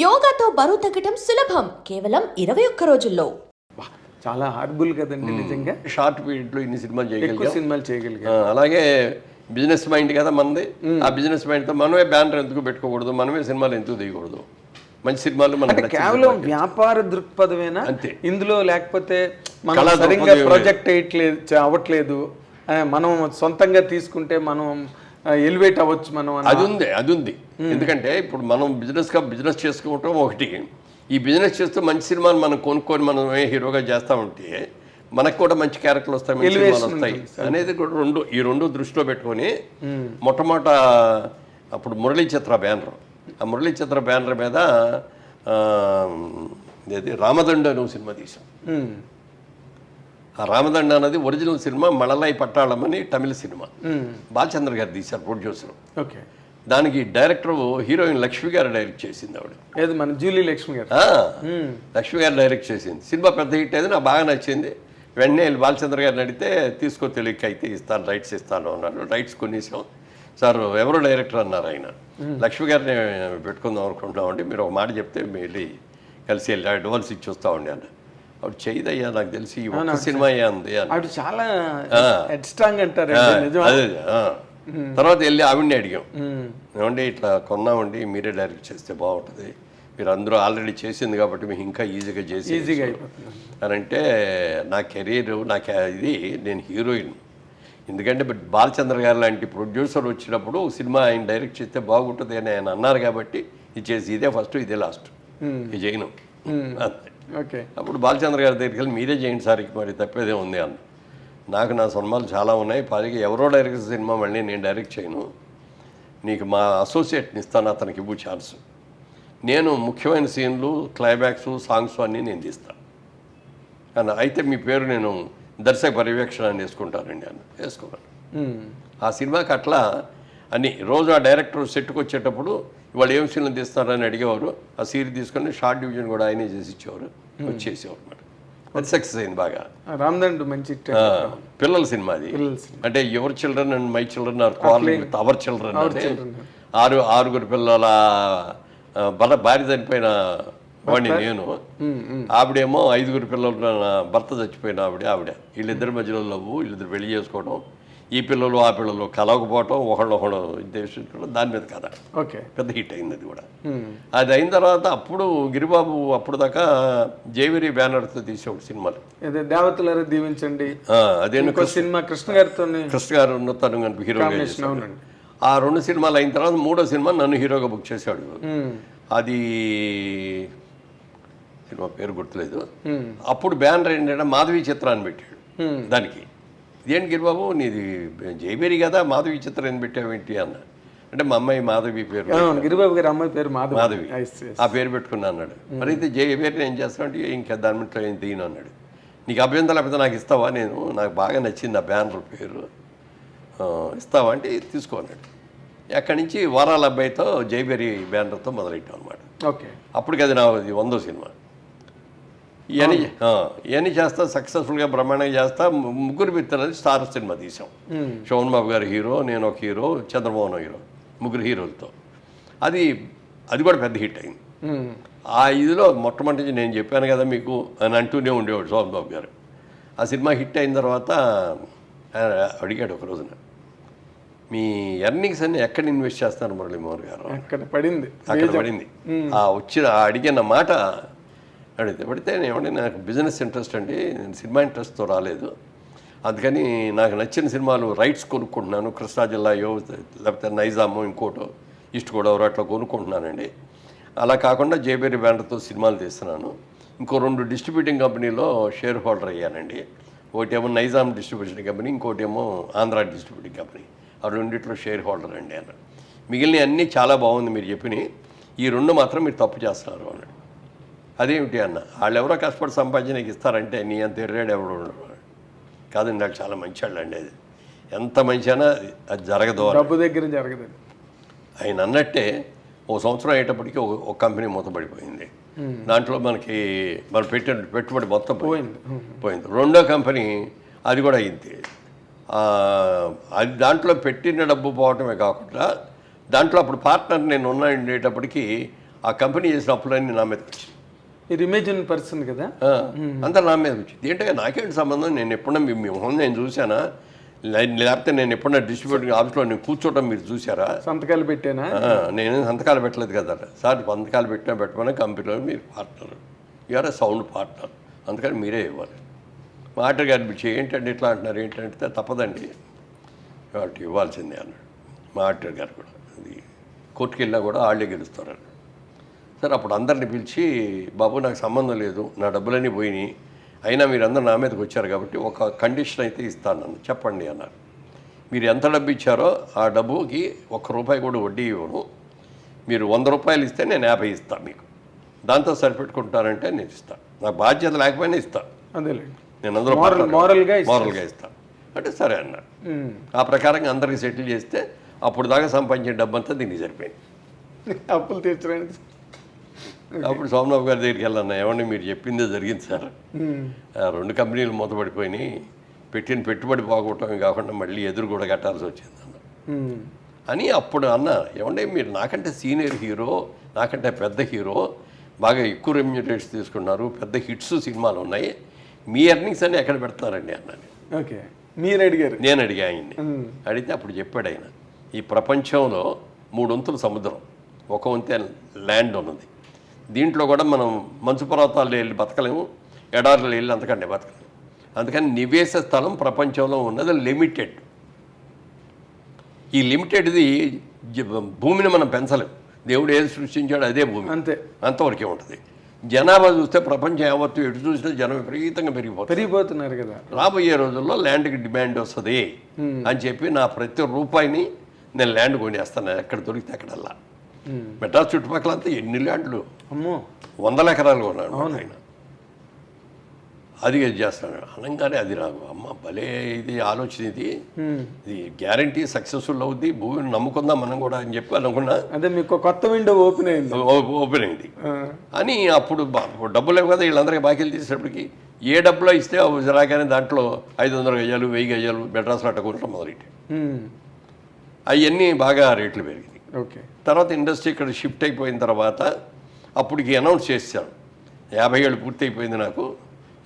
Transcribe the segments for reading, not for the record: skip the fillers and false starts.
యోగాతో బరువు తగ్గటం సులభం కేవలం 21 రోజుల్లో. చాలా హార్బుల్ కదండి నిజంగా. షార్ట్ పీరియడ్లో ఇన్ని సినిమాలు ఎక్కువ సినిమాలు చేయగలిగాం. అలాగే బిజినెస్ మైండ్ కదా మనది. ఆ బిజినెస్ మైండ్తో మనమే బ్యానర్ ఎందుకు పెట్టుకోకూడదు, మనమే సినిమాలు ఎందుకు తీయకూడదు, మంచి సినిమాలు మనకి కేవలం వ్యాపార దృక్పథమేనా అంతే ఇందులో, లేకపోతే మనం సరిగ్గా ప్రొజెక్ట్ అవ్వట్లేదు, మనం సొంతంగా తీసుకుంటే మనం ఎలివేట్ అవ్వచ్చు మనం అది ఉంది. ఎందుకంటే ఇప్పుడు మనం బిజినెస్ చేసుకోవటం ఒకటి, ఈ బిజినెస్ చేస్తూ మంచి సినిమాలు మనం కొనుక్కొని మనమే హీరోగా చేస్తా ఉంటే మనకు కూడా మంచి క్యారెక్టర్లు వస్తాయి, మంచి సినిమాలు వస్తాయి అనేది కూడా ఈ రెండు దృష్టిలో పెట్టుకొని మొట్టమొదట అప్పుడు మురళీ చిత్ర బ్యానర్, ఆ మురళీ చిత్ర బ్యానర్ మీద రామదండ అనే సినిమా తీసాం. ఆ రామదండ అనేది ఒరిజినల్ సినిమా, మళలై పట్టాళం అని తమిళ సినిమా, బాలచంద్ర గారు తీశారు ప్రొడ్యూసర్. ఓకే. దానికి డైరెక్టర్ హీరోయిన్ లక్ష్మి గారు డైరెక్ట్ చేసింది. ఆవిడ ఏది మన జూలీ లక్ష్మి గారు, లక్ష్మి గారు డైరెక్ట్ చేసింది. సినిమా పెద్ద హిట్ అయితే నాకు బాగా నచ్చింది. వెంటనే బాలచంద్ర గారిని అడిగితే తీసుకో, తెలియక అయితే ఇస్తాను, రైట్స్ ఇస్తాను అన్నారు. రైట్స్ కొనేసాం. సార్ ఎవరో డైరెక్టర్ అన్నారు ఆయన, లక్ష్మి గారిని పెట్టుకుందాం అనుకుంటున్నామండి, మీరు ఒక మాట చెప్తే వెళ్ళి కలిసి వెళ్ళి అడ్వాన్స్ ఇచ్చి వస్తామండి అన్న. ఆవిడ చేయదయ్యా, నాకు తెలిసి ఒక సినిమా ఉంది ఆవిడ చాలా స్ట్రాంగ్ అంటారు. అదే తర్వాత వెళ్ళి ఆవిడని అడిగాం, ఏమండి ఇట్లా కొన్నామండి, మీరే డైరెక్ట్ చేస్తే బాగుంటుంది, మీరు అందరూ ఆల్రెడీ చేసింది కాబట్టి మీకు ఇంకా ఈజీగా చేసి అని అంటే, నా కెరీర్ ఇది నేను హీరోయిన్, ఎందుకంటే బాలచంద్ర గారు లాంటి ప్రొడ్యూసర్ వచ్చినప్పుడు సినిమా ఆయన డైరెక్ట్ చేస్తే బాగుంటుంది అని ఆయన అన్నారు కాబట్టి ఇది చేసి ఇదే ఫస్ట్ ఇదే లాస్ట్, ఇది చేయను. ఓకే. అప్పుడు బాలచంద్ర గారి దగ్గరికి వెళ్ళి మీరే చేయండి సార్, మరి తప్పేదే ఉంది అన్న. నాకు నా సినిమాలు చాలా ఉన్నాయి, పైగా ఎవరో డైరెక్టర్ సినిమా మళ్ళీ నేను డైరెక్ట్ చేయను, నీకు మా అసోసియేట్ని ఇస్తాను, అతనికి ఇవ్వు ఛాన్స్, నేను ముఖ్యమైన సీన్లు, క్లైమాక్స్, సాంగ్స్ అన్నీ నేను తీస్తాను అన్న. అయితే మీ పేరు నేను దర్శక పర్యవేక్షణ అని వేసుకుంటానండి అన్న. వేసుకోవాలి. ఆ సినిమాకి అట్లా అని రోజు ఆ డైరెక్టర్ సెట్కి వచ్చేటప్పుడు ఇవాళ ఏం సీన్లు తీస్తున్నారని అడిగేవారు. ఆ సీన్ తీసుకొని షార్ట్ డివిజన్ కూడా ఆయనే చేసి ఇచ్చేవారు, వచ్చేసేవారు అన్నమాట. అది సక్సెస్ అయింది బాగా. రామదండు మంచి పిల్లల సినిమా అది. అంటే your children and my children are quarrelling with our children అంటే ఆరుగురు పిల్లల భార్య చనిపోయిన వాడిని నేను, ఆవిడేమో 5 పిల్లలు భర్త చచ్చిపోయిన ఆవిడ, వీళ్ళిద్దరి మధ్యలో లవ్వు, వీళ్ళిద్దరు పెళ్లి చేసుకోవడం, ఈ పిల్లలు ఆ పిల్లలు కలవకపోవటం, ఒకళ్ళు ఉద్దేశించడం, దాని మీద కదా పెద్ద హిట్ అయింది అది కూడా. అది అయిన తర్వాత అప్పుడు గిరిబాబు అప్పుడు దాకా జేవిరి బ్యానర్తో తీసేవాడు సినిమాలు, దేవతలారా దీవించండి, అదే సినిమా కృష్ణ గారు తను కనుక హీరోగా. ఆ 2 సినిమాలు అయిన తర్వాత 3వ సినిమా నన్ను హీరోగా బుక్ చేశాడు. అది సినిమా పేరు గుర్తులేదు. అప్పుడు బ్యానర్ ఏంటంటే మాధవి చిత్రాన్ని పెట్టాడు దానికి. ఇదేంటి గిరిబాబు నీది జైబేరి కదా, మాధవి చిత్రం అని పెట్టావేంటి అన్న. అంటే మా అమ్మాయి మాధవి పేరు, గిరిబాబు గారి అమ్మాయి పేరు మాధవి, ఆ పేరు పెట్టుకున్నా అన్నాడు. మరి అయితే జైబేరిని ఏం చేస్తానంటే ఇంకా దాని మీద ఏం తీయను అన్నాడు. నీకు అభ్యంతరం లేకపోతే నాకు ఇస్తావా, నాకు బాగా నచ్చింది ఆ బ్యానర్ పేరు, ఇస్తావా అంటే తీసుకో అన్నాడు. అక్కడి నుంచి వారాల అబ్బాయితో జైబేరి బ్యానర్తో మొదలెట్టాం అనమాట. ఓకే. అప్పటికి అది నా 100వ సినిమా. ఇవన్నీ చేస్తా, సక్సెస్ఫుల్గా బ్రహ్మాండంగా చేస్తా. 3 మిత్రులని స్టార్ సినిమా తీసాం. శోభన్ బాబు గారు హీరో, నేను ఒక హీరో, చంద్రమోహన్ హీరో, 3 హీరోలతో. అది కూడా పెద్ద హిట్ అయింది. ఆ ఇదిలో మొట్టమొదటి నేను చెప్పాను కదా మీకు అని అంటూనే ఉండేవాడు శోభన్ బాబు గారు. ఆ సినిమా హిట్ అయిన తర్వాత అడిగాడు ఒక రోజున, మీ ఎర్నింగ్స్ అన్ని ఎక్కడ ఇన్వెస్ట్ చేస్తున్నారు మురళీమోహన్ గారు? అక్కడ పడింది. అడిగిన మాట పడితే ఏమంటే నాకు బిజినెస్ ఇంట్రెస్ట్ అండి, నేను సినిమా ఇంట్రెస్ట్తో రాలేదు, అందుకని నాకు నచ్చిన సినిమాలు రైట్స్ కొనుక్కుంటున్నాను, కృష్ణా జిల్లాయో లేకపోతే నైజాము ఇంకోటో ఈస్ట్ గోదావరి అట్లా కొనుక్కుంటున్నానండి. అలా కాకుండా జేబేరి బ్యానర్తో సినిమాలు తీస్తున్నాను. ఇంకో 2 డిస్ట్రిబ్యూటింగ్ కంపెనీలో షేర్ హోల్డర్ అయ్యానండి. ఒకటేమో నైజాం డిస్ట్రిబ్యూషన్ కంపెనీ, ఇంకోటేమో ఆంధ్ర డిస్ట్రిబ్యూటింగ్ కంపెనీ. ఆ 2 షేర్ హోల్డర్ అండి అన్నాడు. మిగిలిన అన్నీ చాలా బాగుంది మీరు చెప్పినాయి, ఈ 2 మాత్రం మీరు తప్పు చేస్తున్నారు అన్నాడు. అదేమిటి అన్న, వాళ్ళు ఎవరో కష్టపడి సంపాదించడానికి ఇస్తారంటే నీ అంత ఎర్రాడు ఎవరు ఉండడు కాదండి, నాకు చాలా మంచి వాళ్ళు అండి, అది ఎంత మంచి అయినా అది జరగదు, డబ్బు దగ్గర జరగదు. ఆయన అన్నట్టే 1 సంవత్సరం అయ్యేటప్పటికి ఒక కంపెనీ మూతపడిపోయింది. దాంట్లో మనం పెట్టిన పెట్టుబడి మొత్తం పోయింది. 2వ కంపెనీ అది కూడా అయింది. అది దాంట్లో పెట్టిన డబ్బు పోవటమే కాకుండా దాంట్లో అప్పుడు పార్ట్నర్ నేను ఉండేటప్పటికీ ఆ కంపెనీ చేసిన అప్పులన్నీ నా మీదకి వచ్చింది. మీరు ఇమేజిన్ పర్సన్ కదా. అంతా నా మీద వచ్చింది. ఏంటంటే నాకేంటి సంబంధం, నేను ఎప్పుడన్నా మీ మొహం నేను చూసానా, లేకపోతే నేను ఎప్పుడన్నా డిస్ట్రిబ్యూటర్ ఆఫీస్లో నేను కూర్చోవడం మీరు చూసారా? సంతకాలు పెట్టానా? నేను సంతకాలు పెట్టలేదు కదా సార్. సంతకాలు పెట్టమని కంపెనీలో మీరు partner, you are a sound partner, అందుకని మీరే ఇవ్వాలి. మా ఆర్డర్ గారు పిలిచి ఏంటంటే ఇట్లా అంటున్నారు, ఏంటంటే తప్పదండి కాబట్టి ఇవ్వాల్సిందే అన్నాడు మా ఆర్డర్ గారు కూడా. అది కోర్టుకు వెళ్ళినా కూడా వాళ్ళే గెలుస్తారని. సరే అప్పుడు అందరిని పిలిచి, బాబు నాకు సంబంధం లేదు, నా డబ్బులన్నీ పోయినాయి, అయినా మీరు అందరూ నా మీదకి వచ్చారు కాబట్టి ఒక కండిషన్ అయితే ఇస్తాను, చెప్పండి అన్నారు. మీరు ఎంత డబ్బు ఇచ్చారో ఆ డబ్బుకి ₹1 కూడా వడ్డీ ఇవ్వను, మీరు ₹100 ఇస్తే నేను 50 ఇస్తాను మీకు, దాంతో సరిపెట్టుకుంటానంటే నేను ఇస్తాను, నా బాధ్యత లేకపోయినా ఇస్తాను, అదేలేండి, నేను అందరూ మోరల్గా ఇస్తాను అంటే సరే అన్నారు. ఆ ప్రకారంగా అందరికీ సెటిల్ చేస్తే అప్పుడు దాకా సంపాదించిన డబ్బు అంతా దీనికి సరిపోయింది. అప్పులు తీర్చడానికి. అప్పుడు సోమనాథ్ గారి దగ్గరికి వెళ్ళాను, ఏమండి మీరు చెప్పిందే జరిగింది సార్, 2 కంపెనీలు మూతపడిపోయినాయి, పెట్టిన పెట్టుబడి పోగొట్టడం కాకుండా మళ్ళీ ఎదురు కూడా కట్టాల్సి వచ్చింది అన్న అని. అప్పుడు అన్న, ఏమంటే మీరు నాకంటే సీనియర్ హీరో, నాకంటే పెద్ద హీరో, బాగా ఎక్కువ రెమ్యూనరేట్స్ తీసుకున్నారు, పెద్ద హిట్స్ సినిమాలు ఉన్నాయి, మీ ఎర్నింగ్స్ అన్ని ఎక్కడ పెడతారండి అన్నాను. ఓకే, మీరు అడిగారు? నేను అడిగా ఆయన్ని. అడిగితే అప్పుడు చెప్పాడు ఆయన, ఈ ప్రపంచంలో 3 వంతులు సముద్రం, 1 వంతే ల్యాండ్ ఉన్నది, దీంట్లో కూడా మనం మంచు పర్వతాల్లో వెళ్ళి బతకలేము, ఎడార్లో వెళ్ళి అంతకంటే బతకలేము, అందుకని నివేశ స్థలం ప్రపంచంలో ఉన్నది లిమిటెడ్. ఈ లిమిటెడ్ది భూమిని మనం పెంచలేము, దేవుడు ఏది సృష్టించాడు అదే భూమి, అంతే, అంతవరకే ఉంటుంది. జనాభా చూస్తే ప్రపంచం యావత్తు ఎటు చూసినా జనం విపరీతంగా పెరిగిపోతున్నారు కదా. రాబోయే రోజుల్లో ల్యాండ్కి డిమాండ్ వస్తుంది అని చెప్పి నా ప్రతి రూపాయిని నేను ల్యాండ్ కొనేస్తాను, ఎక్కడ దొరికితే అక్కడల్లా. మెడ్రాస్ చుట్టుపక్కల అంతా ఎన్ని ల్యాండ్లు, 100 ఎకరాలు కొన్నాడు ఆయన. అది చేస్తాను అనగానే అది నాకు అమ్మ భలే ఇది ఆలోచన, ఇది గ్యారంటీ సక్సెస్ఫుల్ అవుద్ది, భూమిని నమ్ముకుందాం మనం కూడా అని చెప్పి అనుకున్నా. అదే మీకు కొత్త విండో ఓపెన్ అయింది అని. అప్పుడు డబ్బులు లేవు కదా, వీళ్ళందరికీ బాకీలు తీసేటప్పటికి ఏ డబ్బులో ఇస్తే రాగానే దాంట్లో 500 గజాలు 1000 గజాలు మెడ్రాస్లో అట్టకుండా మొదలెట్టి అవన్నీ బాగా రేట్లు పెరిగింది. ఓకే, తర్వాత ఇండస్ట్రీ ఇక్కడ షిఫ్ట్ అయిపోయిన తర్వాత అప్పటికి అనౌన్స్ చేశాను, 50 ఏళ్ళు పూర్తి అయిపోయింది నాకు,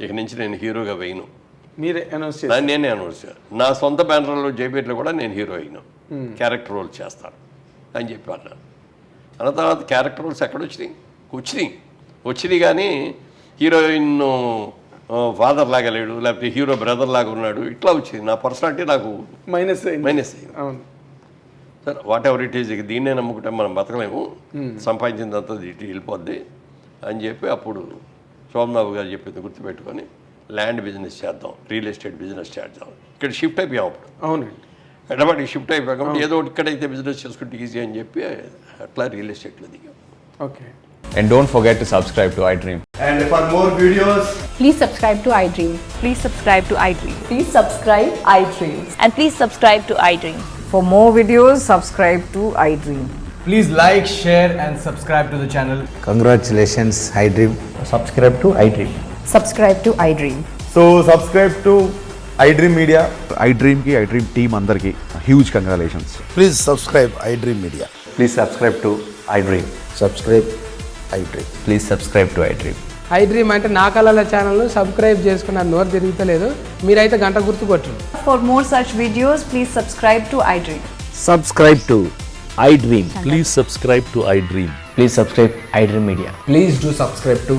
ఇక నుంచి నేను హీరోగా వేయను. మీరే అనౌన్స్ చేశారు? నేనే అనౌన్స్ చేశాను. నా సొంత బ్యానర్లో జైపేట్లో కూడా నేను హీరో అయినా, క్యారెక్టర్ రోల్ చేస్తాను అని చెప్పి అన్నాను. అన్న తర్వాత క్యారెక్టర్ రోల్స్ ఎక్కడ వచ్చినాయి కానీ హీరోయిన్ ఫాదర్ లాగా లేడు, లేకపోతే హీరో బ్రదర్ లాగా ఉన్నాడు, ఇట్లా వచ్చింది. నా పర్సనాలిటీ నాకు మైనస్ అయింది. సరే వాట్ ఎవర్ ఇట్ ఈజ్, దీన్నే నమ్ముకుంటే మనం బతకలేము, సంపాదించిందంతా ఇటు వెళ్ళిపోద్ది అని చెప్పి అప్పుడు సోమనాథ్ గారు చెప్పింది గుర్తుపెట్టుకొని ల్యాండ్ బిజినెస్ చేద్దాం, రియల్ ఎస్టేట్ బిజినెస్ చేద్దాం. ఇక్కడ షిఫ్ట్ అయిపోయాం అప్పుడు. అవునండి, ఎడబడి షిఫ్ట్ అయిపోయాం కాబట్టి ఏదో ఒకటి ఇక్కడైతే బిజినెస్ చేసుకుంటే ఈజీ అని చెప్పి అట్లా రియల్ ఎస్టేట్లో దిగాం. Okay. And don't forget to subscribe to iDream. And for more videos, please subscribe to iDream. Please subscribe to iDream. Please subscribe iDream. And please subscribe to iDream. For more videos, subscribe to iDream. please like, share and subscribe to the channel. Congratulations, iDream. Subscribe to iDream. Subscribe to iDream. So subscribe to iDream Media. iDream ki iDream team andarki huge congratulations. Please subscribe iDream Media. Please subscribe to iDream. Subscribe iDream. Please subscribe to iDream. iDream అంటే నా కళల ఛానల్ను subscribe చేసుకున్న నోరు తిరుగుతలేదు, మీరైతే గంట గుర్తు కొట్టండి. For more such videos, please subscribe to iDream. Subscribe to iDream. Please subscribe to iDream. Please subscribe iDream Media. Please do subscribe to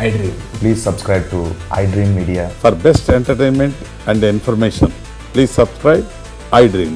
iDream. Please subscribe to iDream Media. For best entertainment and information, please subscribe iDream.